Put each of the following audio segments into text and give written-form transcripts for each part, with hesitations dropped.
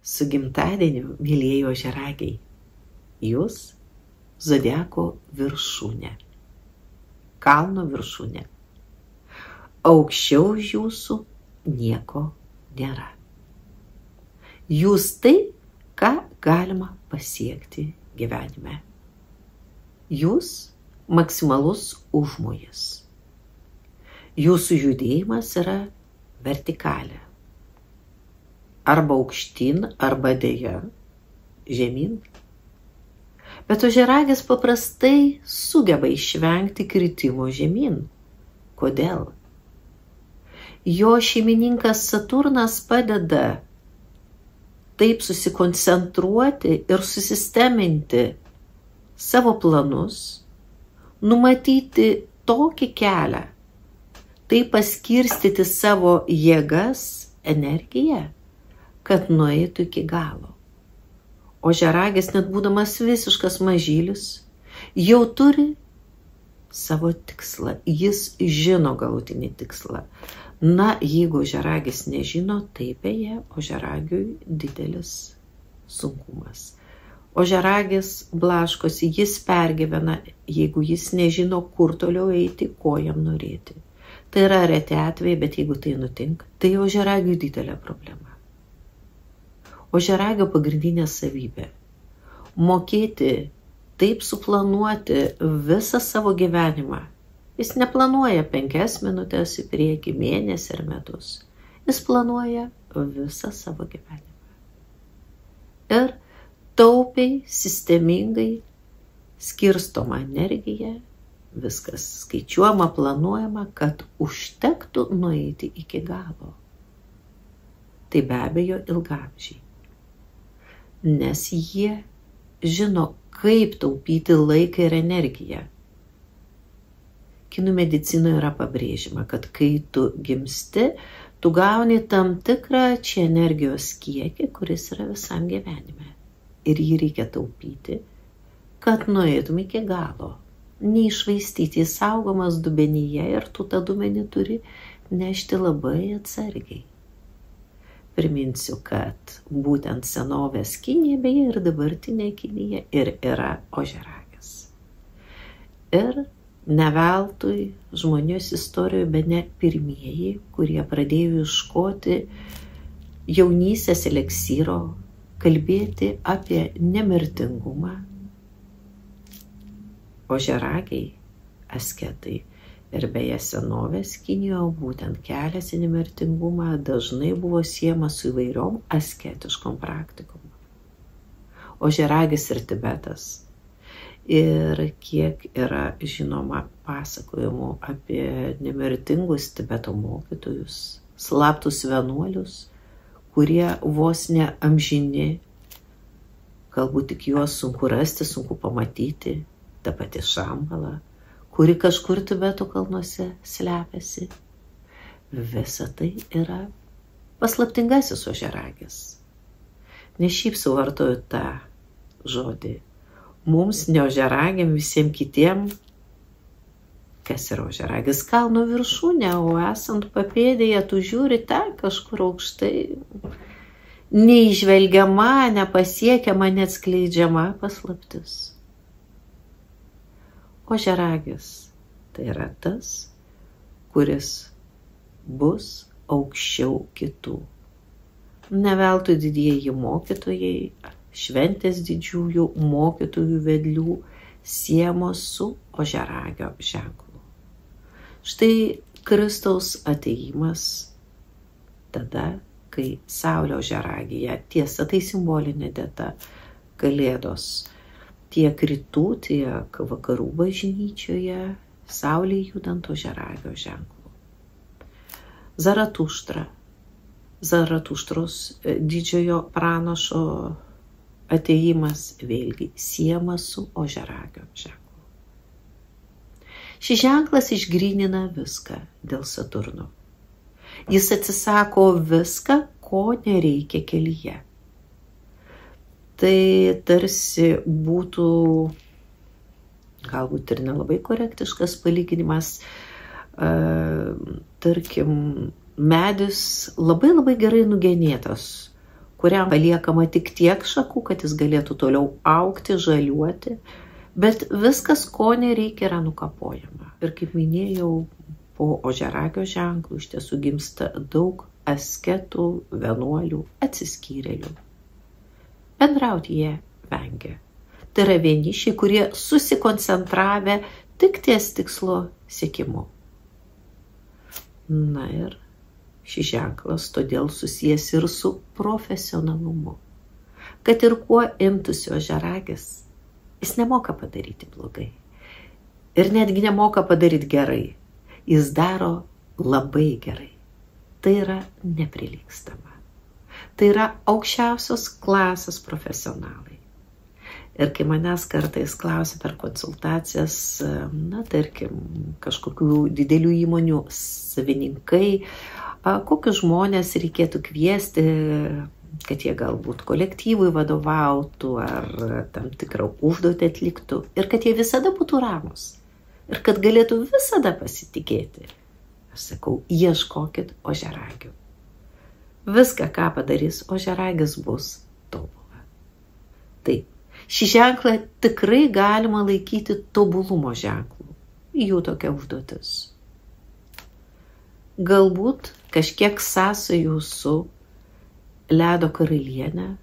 Su gimtadieniu, mėlyjeji ožiaragiai, jūs zodiako viršūnė, kalno viršūnė. Aukščiau už jūsų nieko nėra. Jūs tai, ką galima pasiekti gyvenime. Jūs maksimalus užmojas. Jūsų judėjimas yra vertikalė. Arba aukštyn, arba dėja žemyn. Bet ožiaragis paprastai sugeba išvengti kritimo žemyn. Kodėl? Jo šeimininkas Saturnas padeda taip susikoncentruoti ir susisteminti savo planus, numatyti tokį kelią, taip paskirstyti savo jėgas, energiją, kad nueitų iki galo. Ožiaragis, net būdamas visiškas mažylis, jau turi savo tikslą. Jis žino galutinį tikslą. Na, jeigu ožiaragis nežino, tai beje, ožiaragiui didelis sunkumas. Ožiaragis blaškosi, jis pergyvena, jeigu jis nežino, kur toliau eiti, ko jam norėti. Tai yra reti atvejai, bet jeigu tai nutinka, tai ožiaragiui didelė problema. Ožiaragio pagrindinė savybė – mokėti taip suplanuoti visą savo gyvenimą. Jis neplanuoja 5 minutės į priekį, mėnesį ar metus. Jis planuoja visą savo gyvenimą. Ir taupiai, sistemingai skirstoma energija, viskas skaičiuojama, planuojama, kad užtektų nueiti iki galo. Tai be abejo ilgaamžiai. Nes jie žino, kaip taupyti laiką ir energiją. Kinų medicinoje yra pabrėžima, kad kai tu gimsti, tu gauni tam tikrą čia energijos kiekį, kuris yra visam gyvenime. Ir jį reikia taupyti, kad nueitum iki galo. Neišvaistyti, jis saugomas dubenyje ir tu tą dubenį turi nešti labai atsargiai. Priminsiu, kad būtent senovės Kinija, beje ir dabartinė Kinija, ir yra ožiaragis. Ir ne veltui žmonijos istorijoje bene pirmieji, kurie pradėjo ieškoti jaunystės eleksyro, kalbėti apie nemirtingumą. Ožiaragiai, asketai. Ir beje senovės Kinijoje būtent kelias į nemirtingumą dažnai buvo siejamas su įvairiom asketiškom praktikom. Ožiaragis ir Tibetas. Ir kiek yra žinoma pasakojimų apie nemirtingus Tibeto mokytojus, slaptus vienuolius, kurie vos ne amžini, galbūt tik juos sunku rasti, sunku pamatyti, ta pati Šambala, kuri kažkur Tibeto kalnuose slepiasi. Visa tai yra paslaptingasis ožiaragis. Ne šiaip sau vartoju tą žodį. Mums, ne ožiaragiam, visiems kitiem, kas yra ožiaragis, kalno viršūnė, o esant papėdėje, tu žiūri tą kažkur aukštai, neįžvelgiama, nepasiekiama, neatskleidžiama paslaptis. Ožiaragis tai yra tas, kuris bus aukščiau kitų. Ne veltui didieji mokytojai, šventės didžiųjų mokytojų vedlių siejamos su ožiaragio ženklu. Štai Kristaus atėjimas tada, kai Saulė ožiaragyje, tiesa tai simbolinė data, Kalėdos, tiek rytų, tiek vakarų bažnyčioje, Saulė judant ožiaragio ženklu. Zaratuštros didžiojo pranašo atėjimas vėlgi siejamas su ožiaragio ženklu. Šis ženklas išgrynina viską dėl Saturno. Jis atsisako viską, ko nereikia kelyje. Tai tarsi būtų galbūt ir nelabai korektiškas palyginimas. Tarkim, medis labai gerai nugenėtas, kuriam paliekama tik tiek šakų, kad jis galėtų toliau augti, žaliuoti, bet viskas, ko nereikia, yra nukapojama. Ir kaip minėjau, po ožiaragio ženklų iš tiesų gimsta daug asketų, vienuolių, atsiskyrėlių. Bendrauti jie vengia. Tai yra vienišiai, kurie susikoncentravę tik ties tikslo siekimu. Na ir šis ženklas todėl susijęs ir su profesionalumu. Kad ir kuo imtųsi ožiaragis, jis nemoka padaryti blogai. Ir netgi nemoka padaryti gerai. Jis daro labai gerai. Tai yra neprilygstama. Tai yra aukščiausios klasės profesionalai. Ir kai manęs kartais klausia per konsultacijas, tarkim, kažkokių didelių įmonių savininkai, kokius žmonės reikėtų kviesti, kad jie galbūt kolektyvui vadovautų ar tam tikrą užduotį atliktų ir kad jie visada būtų ramus ir kad galėtų visada pasitikėti. Aš sakau, ieškokit ožiaragių. Viską, ką padarys ožiaragis, bus tobula. Taip. Šį ženklą tikrai galima laikyti tobulumo ženklų. Jų tokia užduotis. Galbūt kažkiek sąsajų su ledo karalienė,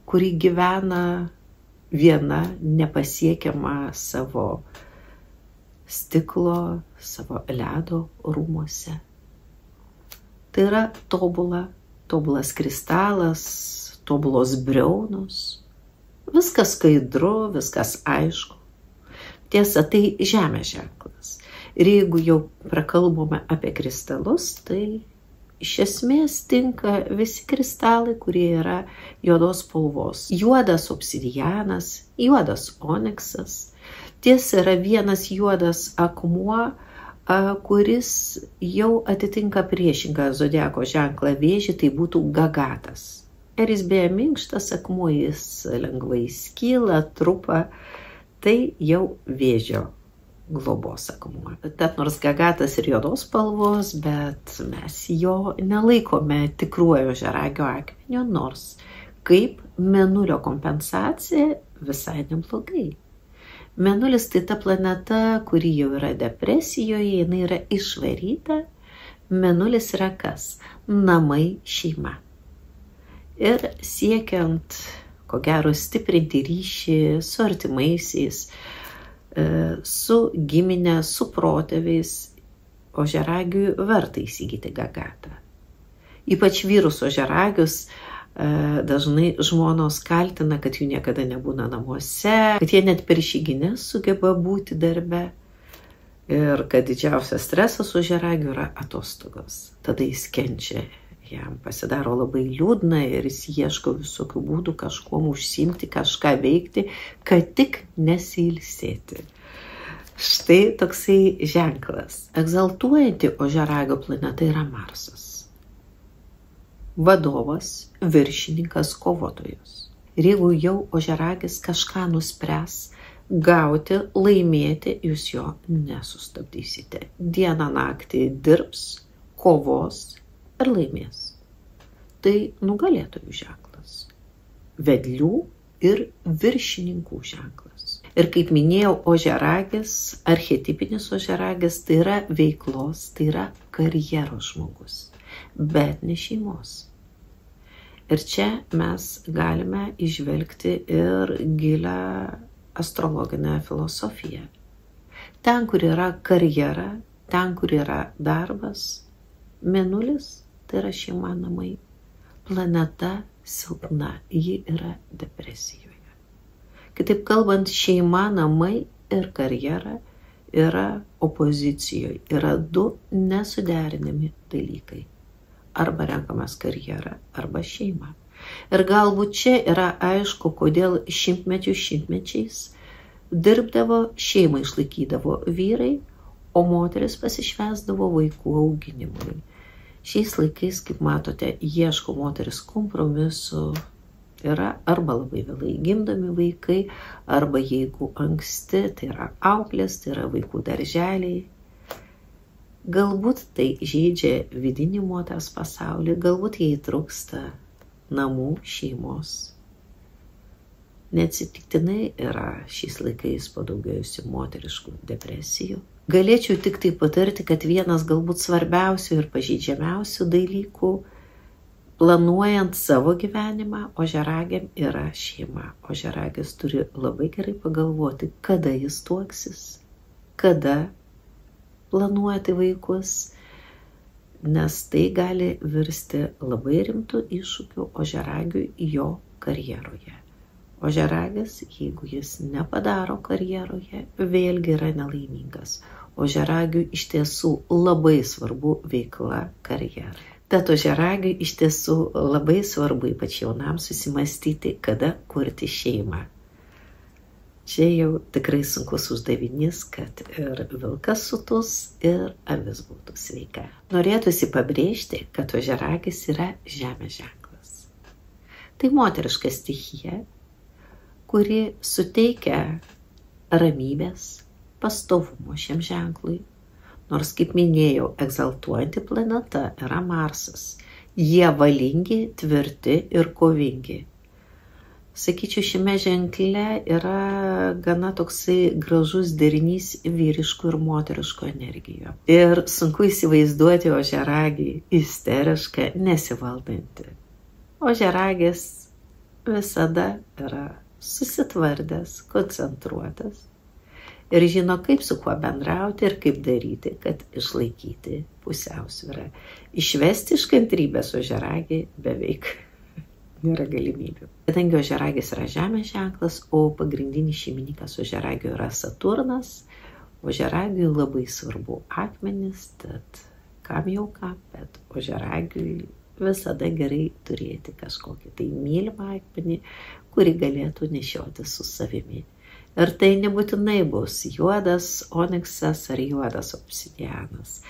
kuri gyvena viena, nepasiekiama savo stiklo, savo ledo rūmuose. Tai yra tobulas kristalas, tobulos briaunos. Viskas skaidru, viskas aišku. Tiesa, tai žemės ženklas. Ir jeigu jau prakalbome apie kristalus, tai iš esmės tinka visi kristalai, kurie yra juodos spalvos. Juodas obsidianas, juodas oniksas. Tiesa, yra vienas juodas akmuo, kuris jau atitinka priešingą zodiako ženklą Vėžį, tai būtų gagatas. Ir jis beje minkštas akmuo, jis lengvai skyla, trupa, tai jau Vėžio globos akmuo. Tad nors gagatas ir juodos spalvos, bet mes jo nelaikome tikruoju ožiaragio akmeniu, nors kaip mėnulio kompensacija visai neblogai. Mėnulis tai ta planeta, kuri jau yra depresijoje, jinai yra išvaryta. Mėnulis yra kas? Namai, šeima. Ir siekiant, ko gero, stiprinti ryšį su artimaisiais, su giminė, su protėviais, ožiaragiui verta įsigyti gagatą. Ypač vyrus ožiaragius dažnai žmonos kaltina, kad jų niekada nebūna namuose, kad jie net per išeigines sugeba būti darbe ir kad didžiausias stresas ožiaragiui yra atostogos. Tada jis kenčia. Jam pasidaro labai liūdna ir jis ieško visokių būdų kažkuom užsiimti, kažką veikti, kad tik nesiilsėti. Štai toksai ženklas. Egzaltuojanti ožiaragio planeta yra Marsas. Vadovas, viršininkas, kovotojas. Ir jeigu jau ožiaragis kažką nuspręs gauti, laimėti, jūs jo nesustabdysite. Dieną naktį dirbs, kovos ir laimės. Tai nugalėtojų ženklas. Vedlių ir viršininkų ženklas. Ir kaip minėjau, ožiaragis, archetipinis ožiaragis, tai yra veiklos, tai yra karjeros žmogus, bet ne šeimos. Ir čia mes galime įžvelgti ir gilią astrologinę filosofiją. Ten, kur yra karjera, ten, kur yra darbas, mėnulis, tai yra šeima, namai. Planeta silpna, ji yra depresijoje. Kitaip kalbant, šeima, namai ir karjera yra opozicijoje. Yra du nesuderinami dalykai. Arba renkamas karjerą, arba šeima. Ir galbūt čia yra aišku, kodėl šimtmečiais dirbdavo, šeimą išlaikydavo vyrai, o moteris pasišvęsdavo vaikų auginimui. Šiais laikais, kaip matote, ieško moteris kompromisų, yra arba labai vėlai gimdomi vaikai, arba jeigu anksti, tai yra auklės, tai yra vaikų darželiai. Galbūt tai žeidžia vidinį moters pasaulį, galbūt jai trūksta namų, šeimos. Neatsitiktinai yra šiais laikais padaugėjusių moteriškų depresijų. Galėčiau tik tai patarti, kad vienas galbūt svarbiausių ir pažeidžiamiausių dalykų planuojant savo gyvenimą ožiaragiam yra šeima. Ožiaragis turi labai gerai pagalvoti, kada jis tuoksis, kada planuoti vaikus, nes tai gali virsti labai rimtų iššūkių ožiaragiui jo karjeroje. Ožiaragis, jeigu jis nepadaro karjeroje, vėlgi yra nelaimingas. Ožiaragiui iš tiesų labai svarbu veikla karjerai. Tad ožiaragiui iš tiesų labai svarbu, ypač jaunam, susimastyti, kada kurti šeimą. Čia jau tikrai sunkus uždavinys, kad ir vilkas sutus, ir avis būtų sveika. Norėtųsi pabrėžti, kad ožiaragis yra žemės ženklas. Tai moteriška stichija, kuri suteikia ramybės, pastovumo šiam ženklui. Nors, kaip minėjau, egzaltuojanti planeta yra Marsas. Jie valingi, tvirti ir kovingi. Sakyčiau, šiame ženkle yra gana toksai gražus derinys vyriškų ir moteriškų energijų. Ir sunku įsivaizduoti ožiaragį isterišką, nesivaldantį. Ožiaragis visada yra susitvardęs, koncentruotas ir žino, kaip su kuo bendrauti ir kaip daryti, kad išlaikyti pusiausvyrą. Išvesti iš kantrybės ožiaragį beveik nėra galimybių. Kadangi ožiaragis yra žemės ženklas, o pagrindinis šeimininkas ožiaragio yra Saturnas, ožiaragiui labai svarbu akmenis, tad kam jau ką, bet ožiaragiui visada gerai turėti kažkokį tai mylimą akmenį, kurį galėtų nešioti su savimi. Ir tai nebūtinai bus juodas oniksas ar juodas obsidianas.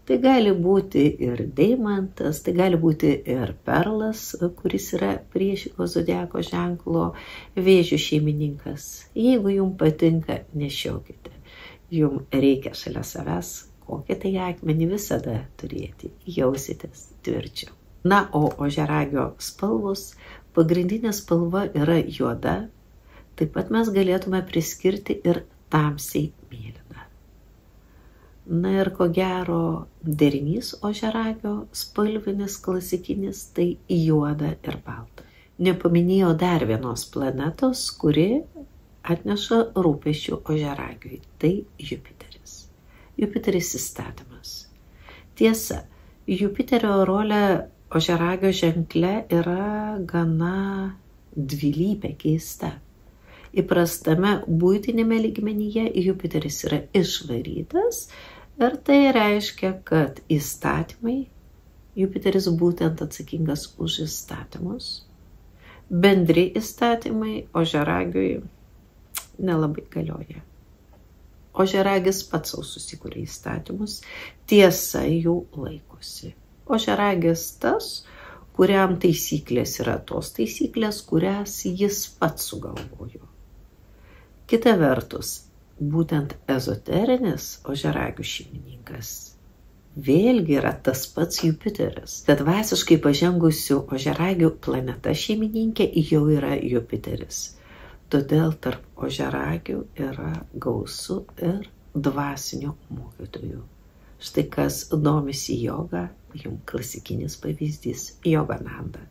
Tai gali būti ir deimantas, tai gali būti ir perlas, kuris yra priešingo zodiako ženklo Vėžių šeimininkas. Jeigu jums patinka, nešiokite. Jums reikia šalia savęs kokį tai akmenį visada turėti, jausitės tvirčiau. Na, o ožiaragio spalvos, pagrindinė spalva yra juoda. Taip pat mes galėtume priskirti ir tamsiai mėlyną. Na ir ko gero derinys ožiaragio spalvinis klasikinis tai juoda ir balta. Nepaminėjau dar vienos planetos, kuri atneša rūpesčių ožiaragiui. Tai Jupiteris. Jupiteris įstatymas. Tiesa, Jupiterio rolė ožiaragio ženkle yra gana dvilypė, keista. Įprastame buitinėme lygmenyje Jupiteris yra išvarytas ir tai reiškia, kad įstatymai, Jupiteris būtent atsakingas už įstatymus, bendri įstatymai ožiaragiui nelabai galioja. Ožiaragis pats savo susikuria įstatymus, tiesa jų laikosi. Ožiaragis tas, kuriam taisyklės yra tos taisyklės, kurias jis pats sugalvojo. Kita vertus, būtent ezoterinis ožiaragių šeimininkas vėlgi yra tas pats Jupiteris. Tad dvasiškai pažengusių ožiaragių planeta šeimininkė jau yra Jupiteris. Todėl tarp ožiaragių yra gausu ir dvasinių mokytojų. Štai kas domisi joga, jums klasikinis pavyzdys Yogananda.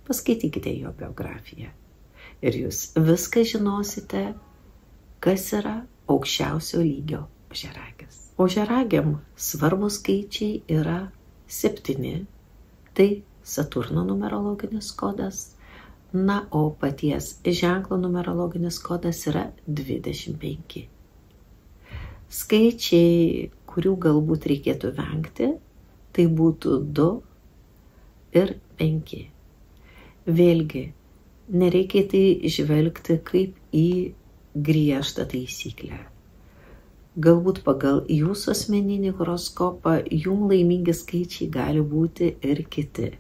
Paskaitykite jo biografiją ir jūs viską žinosite, kas yra aukščiausio lygio ožiaragis. Ožiaragiam svarbus skaičiai yra 7, tai Saturno numerologinis kodas, na, o paties ženklo numerologinis kodas yra 25. Skaičiai, kurių galbūt reikėtų vengti, tai būtų 2 ir 5. Vėlgi, nereikia tai žvelgti kaip į griežtą taisyklę. Galbūt pagal jūsų asmeninį horoskopą jums laimingi skaičiai gali būti ir kiti.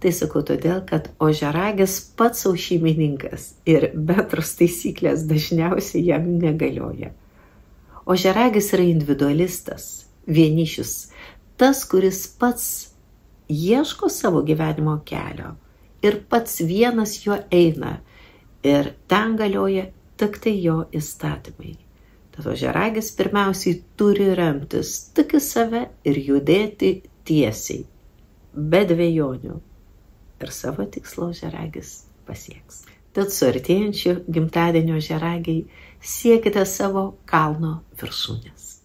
Tai sakau todėl, kad ožiaragis pats savo šeimininkas ir bendros taisyklės dažniausiai jam negalioja. Ožiaragis yra individualistas, vienišius, tas, kuris pats ieško savo gyvenimo kelio ir pats vienas juo eina ir ten galioja tik tai jo įstatymai. Tad ožiaragis pirmiausiai turi remtis tik į save ir judėti tiesiai, be dvejonių. Ir savo tikslo ožiaragis pasieks. Tad su artėjančiu gimtadienio ožiaragiai siekite savo kalno viršūnės.